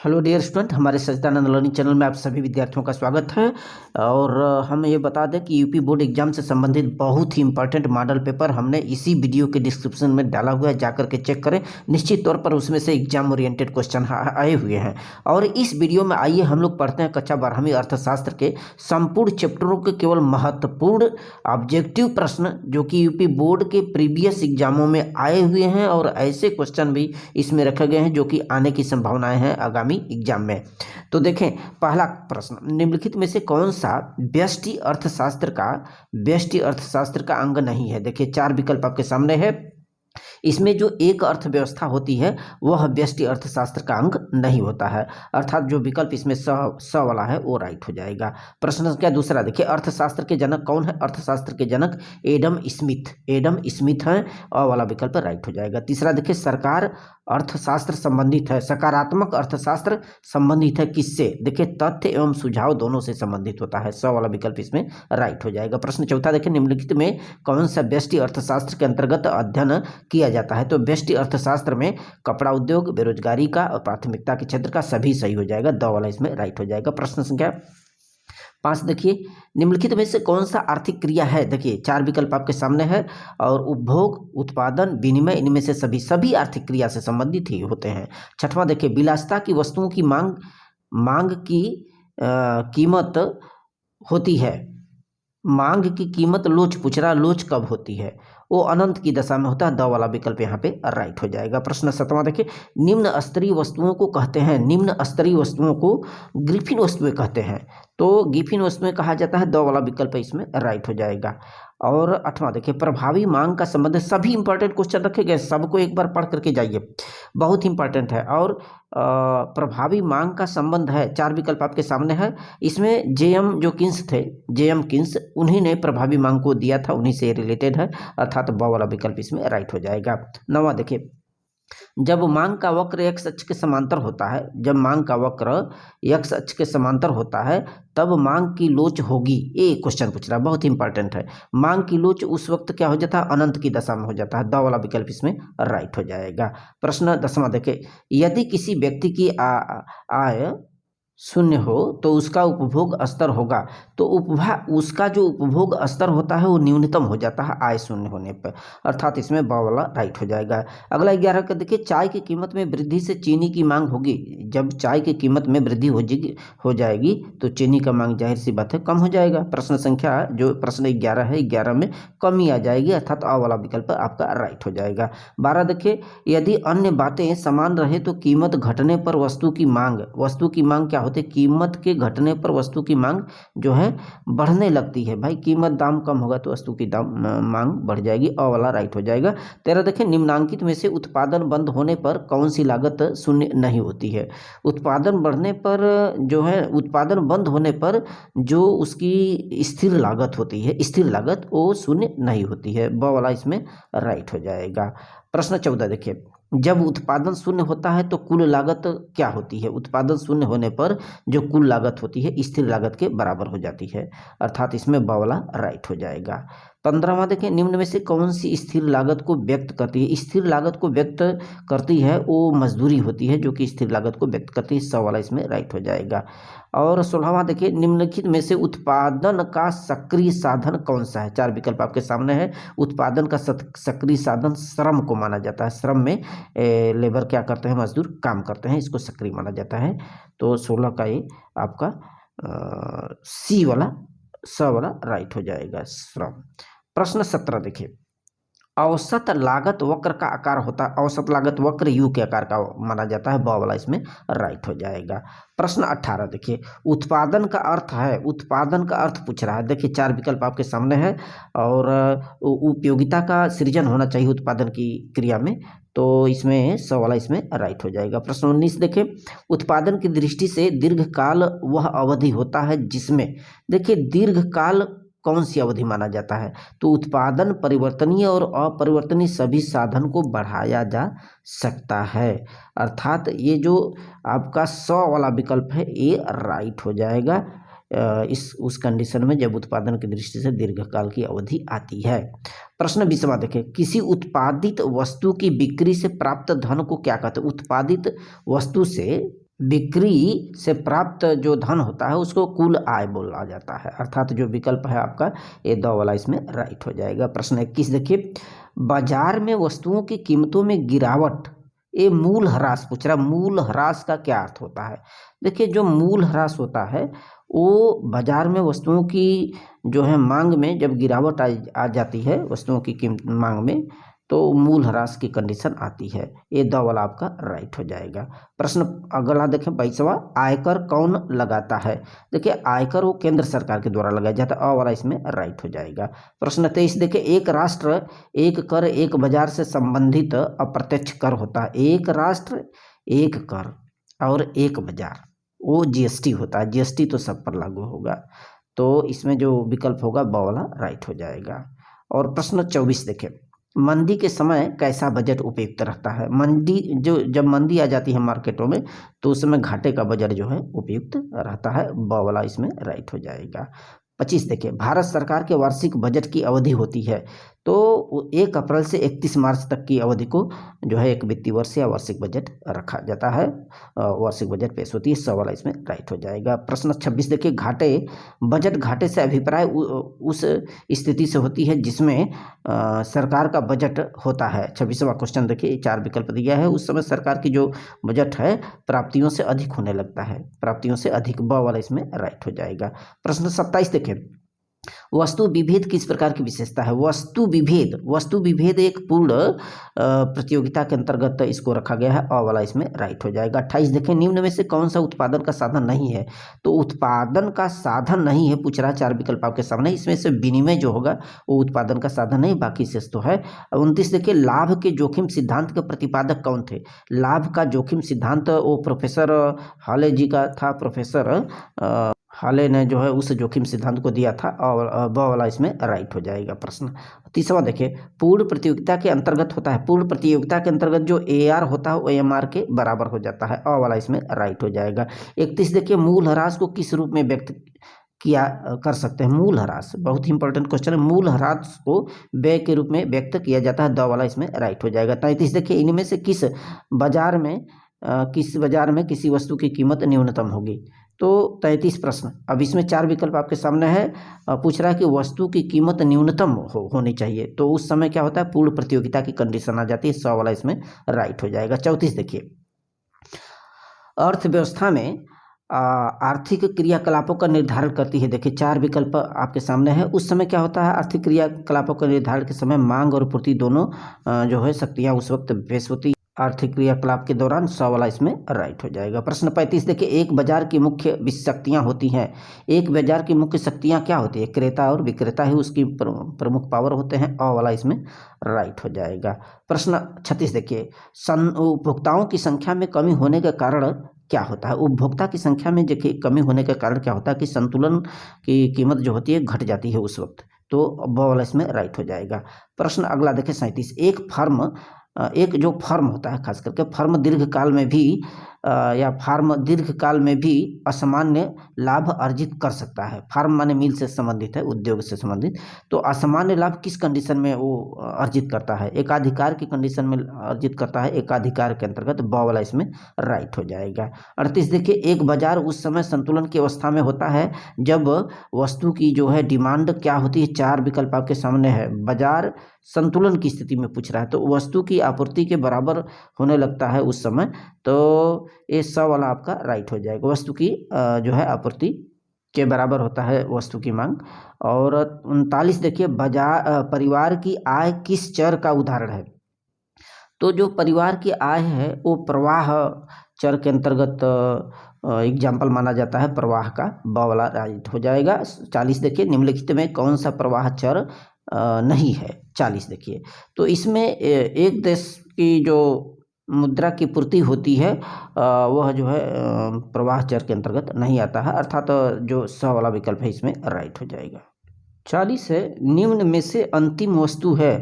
Hello dear student, हमारे सच्चिदानंद learning channel में आप सभी विद्यार्थियों का स्वागत है। और हम ये बता दें कि यूपी बोर्ड एग्जाम से संबंधित बहुत ही इंपॉर्टेंट मॉडल पेपर हमने इसी वीडियो के डिस्क्रिप्शन में डाला हुआ है, जाकर के चेक करें। निश्चित तौर पर उसमें से एग्जाम ओरिएंटेड क्वेश्चन आए हुए हैं। और इस वीडियो में आइए हम लोग पढ़ते हैं कक्षा 12वीं अर्थशास्त्र के संपूर्ण चैप्टरों के केवल महत्वपूर्ण ऑब्जेक्टिव प्रश्न जो कि यूपी बोर्ड के प्रीवियस एग्जामों में आए हुए हैं, और ऐसे क्वेश्चन भी इसमें रखे गए हैं जो कि आने की संभावनाएं हैं आगामी एग्जाम में। तो देखें, पहला प्रश्न, निम्नलिखित में से कौन सा व्यष्टि अर्थशास्त्र का अंग नहीं है। देखिए, 4 विकल्प आपके सामने है। इसमें जो एक अर्थव्यवस्था होती है वह व्यष्टि अर्थशास्त्र का अंग नहीं होता है, अर्थात जो विकल्प इसमें स वाला है वो राइट हो जाएगा। प्रश्न संख्या दूसरा देखिए, अर्थशास्त्र के जनक कौन है। अर्थशास्त्र के जनक एडम स्मिथ है, अ वाला विकल्प राइट हो जाएगा। तीसरा देखिए, सरकार अर्थशास्त्र संबंधित है, सकारात्मक अर्थशास्त्र संबंधित है किससे। देखिए, तथ्य एवं सुझाव दोनों से संबंधित होता है, 100 वाला विकल्प इसमें राइट हो जाएगा। प्रश्न चौथा देखिए, निम्नलिखित में कौन सा व्यष्टि अर्थशास्त्र के अंतर्गत अध्ययन किया जाता है। तो व्यष्टि अर्थशास्त्र में कपड़ा उद्योग, बेरोजगारी का और प्राथमिकता के क्षेत्र का सभी सही हो जाएगा, 2 वाला इसमें राइट हो जाएगा। प्रश्न संख्या 5 देखिए, निम्नलिखित में से कौन सा आर्थिक क्रिया है। देखिए, 4 विकल्प आपके सामने है, और उपभोग, उत्पादन, विनिमय, इनमें से सभी आर्थिक क्रिया से संबंधित ही होते हैं। छठवां देखिए, विलासिता की वस्तुओं की मांग की कीमत होती है। मांग की कीमत लोच पूछ रहा, लोच कब होती है, वो अनंत की दशा में होता है, 2 वाला विकल्प यहाँ पे राइट हो जाएगा। प्रश्न 7वां देखिए, निम्न स्तरीय वस्तुओं को कहते हैं, निम्न स्तरीय वस्तुओं को ग्रिफिन वस्तुएं कहते हैं, तो ग्रिफिन वस्तुएं कहा जाता है, 2 वाला विकल्प इसमें राइट हो जाएगा। और 8वां देखिए, प्रभावी मांग का संबंध, सभी इंपॉर्टेंट क्वेश्चन रखे गए, सबको एक बार पढ़ करके जाइए, बहुत इंपॉर्टेंट है। और प्रभावी मांग का संबंध है, 4 विकल्प आपके सामने है। इसमें जेएम जो किन्स थे, जेएम किन्स, उन्हीं ने प्रभावी मांग को दिया था, उन्हीं से रिलेटेड है, अर्थात 2 वाला विकल्प इसमें राइट हो जाएगा। 9वां देखिए, जब मांग का वक्र एक्स अक्ष के समांतर होता है, जब मांग का वक्र एक्स अक्ष के समांतर होता है तब मांग की लोच होगी, ये क्वेश्चन पूछ रहा है, बहुत इंपॉर्टेंट है। मांग की लोच उस वक्त क्या हो जाता है, अनंत की दशा में हो जाता है, 2 वाला विकल्प इसमें राइट हो जाएगा। प्रश्न 10वां देखे, यदि किसी व्यक्ति की आय शून्य हो तो उसका उपभोग स्तर होगा, तो उसका जो उपभोग स्तर होता है वो न्यूनतम हो जाता है आय शून्य होने पर, अर्थात इसमें 2 वाला राइट हो जाएगा। अगला 11 का देखिए, चाय की कीमत में वृद्धि से चीनी की मांग होगी। जब चाय की कीमत में वृद्धि हो जाएगी तो चीनी का मांग जाहिर सी बात है कम हो जाएगा। प्रश्न संख्या जो प्रश्न 11 है, 11 में कमी आ जाएगी, अर्थात अ वाला विकल्प आपका राइट हो जाएगा। 12 देखिए, यदि अन्य बातें समान रहे तो कीमत घटने पर वस्तु की मांग क्या होते, कीमत के घटने पर वस्तु की मांग जो है बढ़ने लगती है। भाई, कीमत दाम कम होगा तो वस्तु की मांग बढ़ जाएगी, अ वाला राइट हो जाएगा। 13 देखिए, निम्नांकित में से उत्पादन बंद होने पर कौन सी लागत शून्य नहीं होती है। उत्पादन बढ़ने पर जो है, उत्पादन बंद होने पर जो उसकी स्थिर लागत होती है, स्थिर लागत वो शून्य नहीं होती है, ब वाला इसमें राइट हो जाएगा। प्रश्न 14 देखिए, जब उत्पादन शून्य होता है तो कुल लागत क्या होती है। उत्पादन शून्य होने पर जो कुल लागत होती है स्थिर लागत के बराबर हो जाती है, अर्थात इसमें ब वाला राइट हो जाएगा। 15वां देखें, निम्न में से कौन सी स्थिर लागत को व्यक्त करती है। स्थिर लागत को व्यक्त करती है वो मजदूरी होती है जो कि स्थिर लागत को व्यक्त करती है, 100 वाला इसमें राइट हो जाएगा। और 16वां देखिए, निम्नलिखित में से उत्पादन का सक्रिय साधन कौन सा है। 4 विकल्प आपके सामने है। उत्पादन का सक्रिय साधन श्रम को माना जाता है, श्रम में लेबर क्या करते हैं, मजदूर काम करते हैं, इसको सक्रिय माना जाता है। तो 16 का ये आपका सी वाला, 100 वाला राइट हो जाएगा, श्रम। प्रश्न 17 देखिए, औसत लागत वक्र का आकार होता है, औसत लागत वक्र यू के आकार का माना जाता है, ब वाला इसमें राइट हो जाएगा। प्रश्न 18 देखिए, उत्पादन का अर्थ पूछ रहा है। देखिए, 4 विकल्प आपके सामने है, और उपयोगिता का सृजन होना चाहिए उत्पादन की क्रिया में, तो इसमें 100 वाला इसमें राइट हो जाएगा। प्रश्न 19 देखिए, उत्पादन की दृष्टि से दीर्घकाल वह अवधि होता है जिसमें, देखिए दीर्घकाल कौन सी अवधि माना जाता है। तो उत्पादन परिवर्तनीय और अपरिवर्तनीय सभी साधन को बढ़ाया जा सकता है, अर्थात ये जो आपका 100 वाला विकल्प है ये राइट हो जाएगा उस कंडीशन में जब उत्पादन की दृष्टि से दीर्घकाल की अवधि आती है। प्रश्न 20वां देखें, किसी उत्पादित वस्तु की बिक्री से प्राप्त धन को क्या कहते हैं। उत्पादित वस्तु से बिक्री से प्राप्त जो धन होता है उसको कुल आय बोला जाता है। अर्थात जो विकल्प है आपका ये द वाला इसमें राइट हो जाएगा। प्रश्न 21 देखिए, बाजार में वस्तुओं की कीमतों में गिरावट ये मूल ह्रास पूछ रहा है। मूल ह्रास का क्या अर्थ होता है? देखिए जो मूल ह्रास होता है वो बाजार में वस्तुओं की जो है मांग में जब गिरावट आ जाती है वस्तुओं की कीमत मांग में तो मूल ह्रास की कंडीशन आती है। ये द वाला आपका राइट हो जाएगा। प्रश्न अगला देखें 22वां, आयकर कौन लगाता है? देखिए आयकर वो केंद्र सरकार के द्वारा लगाया जाता है। अ वाला इसमें राइट हो जाएगा। प्रश्न 23 देखिए, एक राष्ट्र एक कर एक बाजार से संबंधित अप्रत्यक्ष कर होता है। एक राष्ट्र एक कर और एक बाजार वो जीएसटी होता है। जीएसटी तो सब पर लागू होगा, तो इसमें जो विकल्प होगा ब वाला राइट हो जाएगा। और प्रश्न 24 देखें, मंदी के समय कैसा बजट उपयुक्त रहता है? मंदी जब मंदी आ जाती है मार्केटों में तो उस समय घाटे का बजट जो है उपयुक्त रहता है। ब वाला इसमें राइट हो जाएगा। 25 देखिए, भारत सरकार के वार्षिक बजट की अवधि होती है तो 1 अप्रैल से 31 मार्च तक की अवधि को जो है एक वित्तीय वर्ष या वार्षिक बजट रखा जाता है। वार्षिक बजट पेश होती है। 100 वाला इसमें राइट हो जाएगा। प्रश्न 26 देखिए, बजट घाटे से अभिप्राय उस स्थिति से होती है जिसमें सरकार का बजट होता है। 26वां क्वेश्चन देखिए, 4 विकल्प दिया है। उस समय सरकार की जो बजट है प्राप्तियों से अधिक होने लगता है। प्राप्तियों से अधिक, ब वाला इसमें राइट हो जाएगा। प्रश्न 27 देखिए, वस्तु विभेद किस प्रकार की विशेषता है? वस्तु विभेद एक पूर्ण प्रतियोगिता के अंतर्गत इसको रखा गया है। अ वाला इसमें राइट हो जाएगा। 28 देखें, निम्न में से कौन सा उत्पादन का साधन नहीं है? तो उत्पादन का साधन नहीं है पूछ रहा है। 4 विकल्प आपके सामने, इसमें से विनिमय जो होगा वो उत्पादन का साधन नहीं, बाकी शेष तो है। 29 देखिए, लाभ के जोखिम सिद्धांत के प्रतिपादक कौन थे? लाभ का जोखिम सिद्धांत वो प्रोफेसर हाले जी का था। प्रोफेसर हाले ने जो है उस जोखिम सिद्धांत को दिया था और ब वाला इसमें राइट हो जाएगा। प्रश्न 30वां देखिए, पूर्ण प्रतियोगिता के अंतर्गत होता है। पूर्ण प्रतियोगिता के अंतर्गत जो AR होता है वो AMR के बराबर हो जाता है। अ वाला इसमें राइट हो जाएगा। 31 देखिए, मूल ह्रास को किस रूप में व्यक्त किया कर सकते हैं? मूल ह्रास बहुत ही इंपॉर्टेंट क्वेश्चन है। मूल ह्रास को व्यय के रूप में व्यक्त किया जाता है। द वाला इसमें राइट हो जाएगा। 33 देखिए, इनमें से किस बाजार में किसी वस्तु की कीमत न्यूनतम होगी? तो 33 प्रश्न। अब इसमें 4 विकल्प आपके सामने है। पूछ रहा है कि वस्तु की कीमत न्यूनतम होनी चाहिए तो उस समय क्या होता है? पूर्ण प्रतियोगिता की कंडीशन आ जाती है। 100 वाला इसमें राइट हो जाएगा। 34 देखिए, अर्थव्यवस्था में आर्थिक क्रियाकलापों का निर्धारण करती है। देखिए 4 विकल्प आपके सामने है। उस समय क्या होता है? आर्थिक क्रियाकलापों के निर्धारण के समय मांग और पूर्ति दोनों जो है शक्तियाँ उस वक्त पेश होती है आर्थिक क्रियाकलाप के दौरान। 100 वाला इसमें राइट हो जाएगा। प्रश्न 35 देखिए, एक बाजार की मुख्य शक्तियाँ होती हैं। एक बाजार की मुख्य शक्तियाँ क्या होती है? क्रेता और विक्रेता ही उसकी प्रमुख पावर होते हैं। अ वाला इसमें राइट हो जाएगा। प्रश्न 36 देखिए, उपभोक्ताओं की संख्या में कमी होने के कारण क्या होता है? उपभोक्ता की संख्या में देखिए कमी होने के कारण क्या होता है कि संतुलन की कीमत जो होती है घट जाती है उस वक्त। तो ब वाला इसमें राइट हो जाएगा। प्रश्न अगला देखिए 37, एक जो फर्म होता है खास करके फर्म दीर्घकाल में भी असामान्य लाभ अर्जित कर सकता है। फर्म माने मिल से संबंधित है, उद्योग से संबंधित। तो असामान्य लाभ किस कंडीशन में वो अर्जित करता है? एकाधिकार की कंडीशन में अर्जित करता है। एकाधिकार के अंतर्गत ब वाला इसमें राइट हो जाएगा। 38 देखिए, एक बाजार उस समय संतुलन की अवस्था में होता है जब वस्तु की जो है डिमांड क्या होती है? 4 विकल्प आपके सामने है। बाजार संतुलन की स्थिति में पूछ रहा है तो वस्तु की आपूर्ति के बराबर होने लगता है उस समय। तो ये 100 वाला आपका राइट हो जाएगा। वस्तु की जो है आपूर्ति के बराबर होता है वस्तु की मांग। और 39 देखिए, परिवार की आय किस चर का उदाहरण है? तो जो परिवार की आय है वो प्रवाह चर के अंतर्गत एग्जाम्पल माना जाता है प्रवाह का। ब वाला राइट हो जाएगा। 40 देखिए, निम्नलिखित में कौन सा प्रवाह चर नहीं है? 40 देखिए, तो इसमें एक देश की जो मुद्रा की पूर्ति होती है वह जो है प्रवाह चर के अंतर्गत नहीं आता है। अर्थात जो 100 वाला विकल्प है इसमें राइट हो जाएगा। 40 है, निम्न में से अंतिम वस्तु है।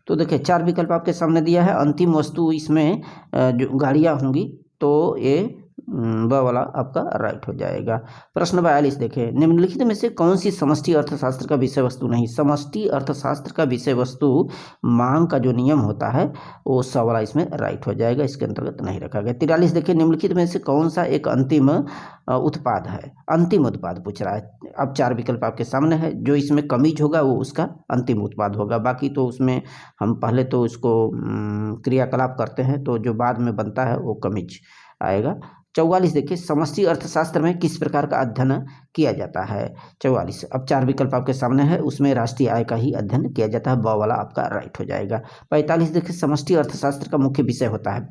तो देखिए 4 विकल्प आपके सामने दिया है। अंतिम वस्तु इसमें जो गाड़ियाँ होंगी तो ये ब वाला आपका राइट हो जाएगा। प्रश्न 42 देखें, निम्नलिखित में से कौन सी समष्टि अर्थशास्त्र का विषय वस्तु नहीं? समष्टि अर्थशास्त्र का विषय वस्तु मांग का जो नियम होता है वो स वाला इसमें राइट हो जाएगा, इसके अंतर्गत नहीं रखा गया। 43 देखिए, निम्नलिखित में से कौन सा एक अंतिम उत्पाद है? अंतिम उत्पाद पूछ रहा है। अब 4 विकल्प आपके सामने है, जो इसमें कमीज होगा वो उसका अंतिम उत्पाद होगा, बाकी तो उसमें हम पहले तो उसको क्रियाकलाप करते हैं, तो जो बाद में बनता है वो कमीज आएगा। 44 देखिए, समष्टि अर्थशास्त्र में किस प्रकार का अध्ययन किया जाता है? 44 अब 4 विकल्प आपके सामने है, उसमें राष्ट्रीय आय का ही अध्ययन किया जाता है, ब वाला आपका राइट हो जाएगा। 45 देखिए, समष्टि अर्थशास्त्र का मुख्य विषय होता है,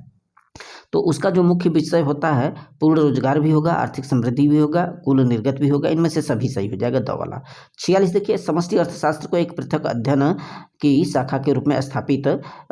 तो उसका जो मुख्य विषय होता है पूर्ण रोजगार भी होगा, आर्थिक समृद्धि भी होगा, कुल निर्गत भी होगा, इनमें से सभी सही हो जाएगा, द वाला। 46 देखिए, समष्टि अर्थशास्त्र को एक पृथक अध्ययन की शाखा के रूप में स्थापित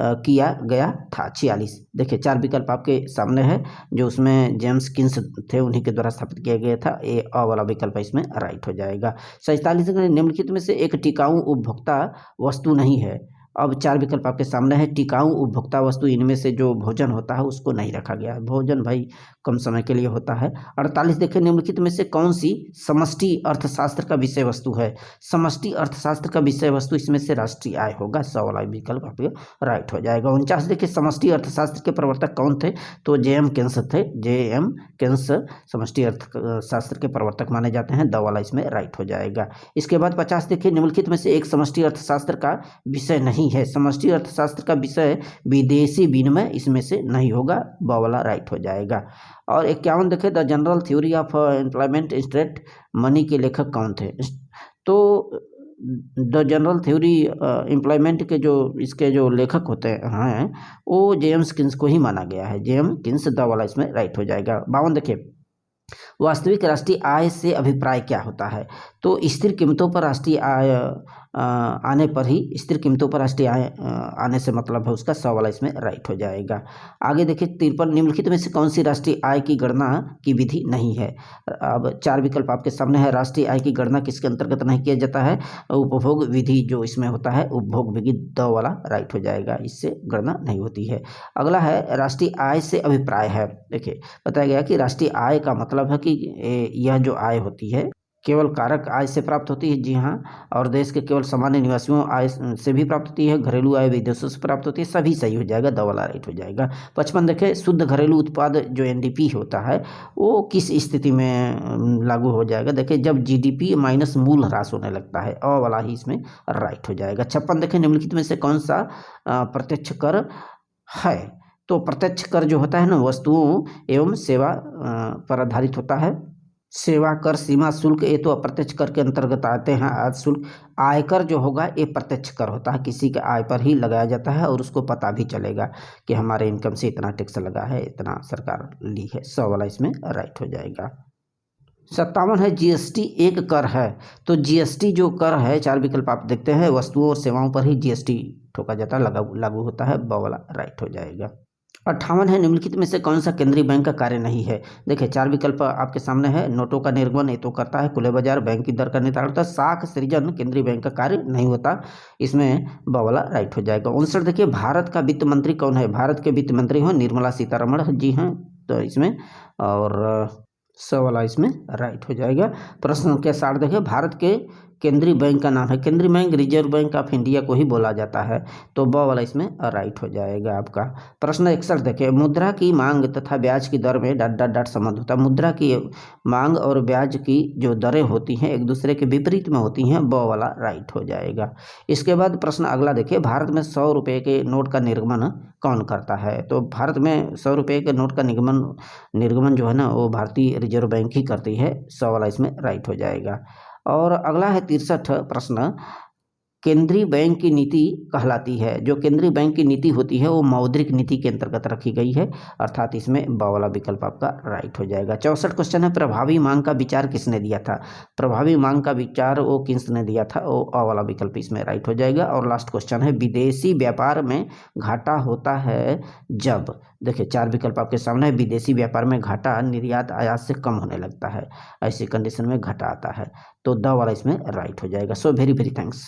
किया गया था। 46 देखिए, 4 विकल्प आपके सामने है, जो उसमें जेम्स किन्स थे, उन्हीं के द्वारा स्थापित किया गया था, ये अ वाला विकल्प इसमें राइट हो जाएगा। 47 निम्नलिखित में से एक टिकाऊ उपभोक्ता वस्तु नहीं है। अब 4 विकल्प आपके सामने है, टिकाऊ उपभोक्ता वस्तु, इनमें से जो भोजन होता है उसको नहीं रखा गया है, भोजन भाई कम समय के लिए होता है। 48 देखिए, निम्नलिखित में से कौन सी समष्टि अर्थशास्त्र का विषय वस्तु है? समष्टि अर्थशास्त्र का विषय वस्तु इसमें से राष्ट्रीय आय होगा, स वाला विकल्प आपका राइट हो जाएगा। 49 देखिए, समष्टि अर्थशास्त्र के प्रवर्तक कौन थे? तो जे.एम. केन्स थे, जे.एम. केन्स समष्टि अर्थशास्त्र के प्रवर्तक माने जाते हैं, द वाला इसमें राइट हो जाएगा। इसके बाद 50 देखिए, निम्नलिखित में से एक समष्टि अर्थशास्त्र का विषय नहीं है। समष्टि अर्थशास्त्र का विषय विदेशी विनिमय इसमें से नहीं होगा, ब वाला राइट हो जाएगा। और 51 देखें, the general theory of employment state money के लेखक कौन थे? तो द जनरल थ्योरी एम्प्लॉयमेंट के जो इसके जो लेखक होते हैं वो जेम्स किन्स को ही माना गया है, जेएम किन्स, द वाला इसमें राइट हो जाएगा। 52 देखिए, वास्तविक राष्ट्रीय आय से अभिप्राय क्या होता है? तो स्थिर कीमतों पर राष्ट्रीय आय आने पर ही, स्थिर कीमतों पर राष्ट्रीय आय आने से मतलब है उसका, 100 वाला इसमें राइट हो जाएगा। आगे देखिए 53, निम्नलिखित में से कौन सी राष्ट्रीय आय की गणना की विधि नहीं है? अब 4 विकल्प आपके सामने है, राष्ट्रीय आय की गणना किसके अंतर्गत नहीं किया जाता है? उपभोग विधि जो इसमें होता है, उपभोग विधि, द वाला राइट हो जाएगा, इससे गणना नहीं होती है। अगला है राष्ट्रीय आय से अभिप्राय है। देखिए बताया गया कि राष्ट्रीय आय का मतलब है कि यह जो आय होती है केवल कारक आय से प्राप्त होती है, जी हाँ, और देश के केवल सामान्य निवासियों आय से भी प्राप्त होती है, घरेलू आय विदेशों से प्राप्त होती है, सभी सही हो जाएगा, द वाला राइट हो जाएगा। 55 देखें, शुद्ध घरेलू उत्पाद जो एनडीपी होता है वो किस स्थिति में लागू हो जाएगा? देखिए जब जीडीपी माइनस मूल ह्रास होने लगता है, अ वाला ही इसमें राइट हो जाएगा। 56 देखें, निम्नलिखित में से कौन सा प्रत्यक्ष कर है? तो प्रत्यक्ष कर जो होता है ना, वस्तुओं एवं सेवा पर आधारित होता है। सेवा कर, सीमा शुल्क, ये तो अप्रत्यक्ष कर के अंतर्गत आते हैं। आज शुल्क, आयकर जो होगा ये प्रत्यक्ष कर होता है, किसी के आय पर ही लगाया जाता है और उसको पता भी चलेगा कि हमारे इनकम से इतना टैक्स लगा है, इतना सरकार ली है, 100 वाला इसमें राइट हो जाएगा। 57 है, जीएसटी एक कर है। तो जीएसटी जो कर है, 4 विकल्प आप देखते हैं, वस्तुओं और सेवाओं पर ही जीएसटी ठोका जाता है, लागू होता है, ब वाला राइट हो जाएगा। 58 है, निम्नलिखित में से कौन सा केंद्रीय बैंक का कार्य नहीं है? देखिए 4 विकल्प आपके सामने है, नोटों का निर्गमन ये तो करता है, खुले बाजार, बैंक की दर का निर्धारण होता है, साख सृजन केंद्रीय बैंक का कार्य नहीं होता, इसमें ब वाला राइट हो जाएगा। 59 देखिए, भारत का वित्त मंत्री कौन है? भारत के वित्त मंत्री हो निर्मला सीतारमण जी हैं, तो इसमें और 100 वाला इसमें राइट हो जाएगा। प्रश्न संख्या 60 देखिए, भारत के केंद्रीय बैंक का नाम है? केंद्रीय bank reserve bank of India को ही बोला जाता है, तो ब वाला इसमें राइट हो जाएगा आपका। प्रश्न 61 देखिए, मुद्रा की मांग तथा ब्याज की दर में डॉट डॉट डॉट संबंध होता है। मुद्रा की मांग और ब्याज की जो दरें होती हैं एक दूसरे के विपरीत में होती हैं, ब वाला राइट हो जाएगा। इसके बाद प्रश्न अगला देखिए, भारत में 100 रुपये के नोट का निर्गमन कौन करता है? तो भारत में 100 रुपये के नोट का निर्गमन जो है ना वो भारतीय रिजर्व बैंक ही करती है, 100 वाला इसमें राइट हो जाएगा। और अगला है 63 प्रश्न, केंद्रीय बैंक की नीति कहलाती है? जो केंद्रीय बैंक की नीति होती है वो मौद्रिक नीति के अंतर्गत रखी गई है, अर्थात इसमें ब वाला विकल्प आपका राइट हो जाएगा। 64 क्वेश्चन है, प्रभावी मांग का विचार किसने दिया था? प्रभावी मांग का विचार वो किसने दिया था? वो अ वाला विकल्प इसमें राइट हो जाएगा। और लास्ट क्वेश्चन है, विदेशी व्यापार में घाटा होता है जब? देखिए 4 विकल्प आपके सामने है, विदेशी व्यापार में घाटा निर्यात आयात से कम होने लगता है, ऐसी कंडीशन में घाटा आता है, तो द वाला इसमें राइट हो जाएगा। So very very thanks.